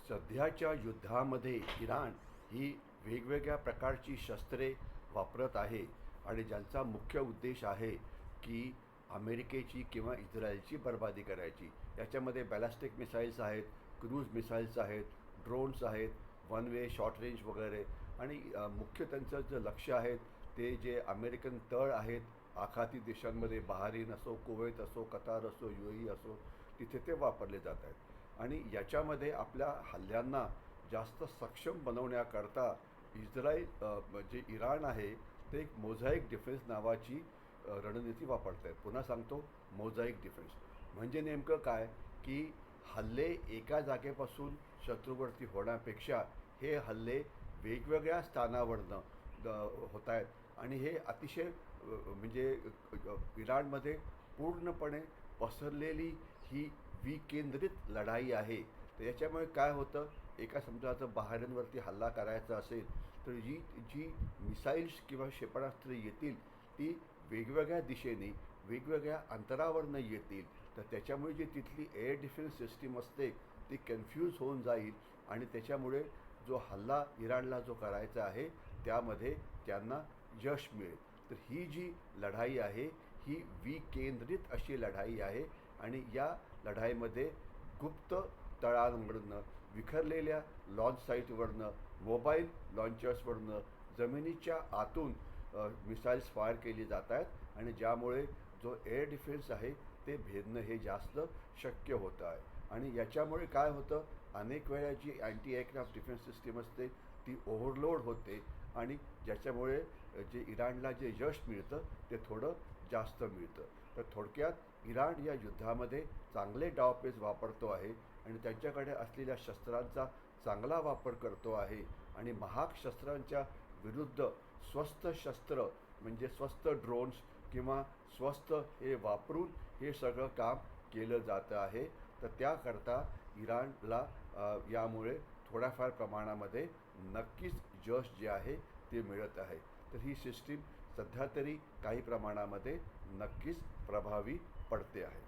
सध्याच्या युद्धामध्ये इराण ही वेगवेगळ्या प्रकारची शस्त्रे वापरत आहे आणि ज्यांचा मुख्य उद्देश आहे की अमेरिकेची किंवा इस्रायलची बर्बादी करायची. याच्यामध्ये बॅलिस्टिक मिसाईल्स आहेत, क्रूज मिसाईल्स आहेत, ड्रोन्स आहेत, वन वे शॉर्ट रेंज वगैरे. आणि मुख्य त्यांचं जे लक्ष आहे ते जे अमेरिकन तळ आहेत आखाती देशांमध्ये, बहारीन असो, कुवैत असो, कतार असो, UAE असो, तिथे ते वापरले जात आहेत. आणि याच्यामध्ये आपल्या हल्ल्यांना जास्त सक्षम बनवण्याकरता जे इराण आहे ते एक मोझाईक डिफेन्स नावाची रणनीती वापरत आहेत. पुन्हा सांगतो, मोझाईक डिफेन्स म्हणजे नेमकं काय की हल्ले एका जागेपासून शत्रूवरती होण्यापेक्षा हे हल्ले वेगवेगळ्या स्थानावरनं होत आहेत. आणि हे अतिशय म्हणजे इराणमध्ये पूर्णपणे पसरलेली ही विकेंद्रित लढाई आहे. तर याच्यामुळे काय होतं, एका समजा जर बहारीनवरती हल्ला करायचा असेल तर जी जी मिसाईल्स किंवा क्षेपणास्त्रे येतील ती वेगवेगळ्या दिशेने वेगवेगळ्या अंतरावरनं येतील. तर त्याच्यामुळे जी तिथली एअर डिफेन्स सिस्टीम असते ती कन्फ्यूज होऊन जाईल आणि त्याच्यामुळे जो हल्ला इराणला जो करायचा आहे त्यामध्ये त्यांना यश मिळेल. तर ही जी लढाई आहे ही विकेंद्रित अशी लढाई आहे. आणि या लढाईमध्ये गुप्त तळांवरनं, विखरलेल्या लॉन्च साईटवरनं, मोबाईल लॉन्चर्सवरनं, जमिनीच्या आतून मिसाईल्स फायर केली जात आहेत आणि ज्यामुळे जो एअर डिफेन्स आहे ते भेदणं हे जास्त शक्य होतं आहे. आणि याच्यामुळे काय होतं, अनेक वेळा जी अँटी एअरक्राफ्ट डिफेन्स सिस्टीम असते ती ओव्हरलोड होते आणि ज्याच्यामुळे जे इराणला जे यश मिळतं ते थोडं जास्त मिळतं. तर थोडक्यात इराण या युद्धामध्ये चांगले डावपेच वापरतो आहे आणि त्यांच्याकडे असलेल्या शस्त्रांचा चांगला वापर करतो आहे. आणि महाग शस्त्रांच्या विरुद्ध स्वस्त शस्त्र म्हणजे स्वस्त ड्रोन्स किंवा स्वस्त हे वापरून हे सगळं काम केलं जातं आहे. तर त्याकरता इराणला यामुळे थोड्याफार प्रमाणामध्ये नक्कीच यश जे आहे ते मिळत आहे. तर ही सिस्टीम सध्या तरी काही प्रमाणामध्ये नक्कीच प्रभावी पडते आहे.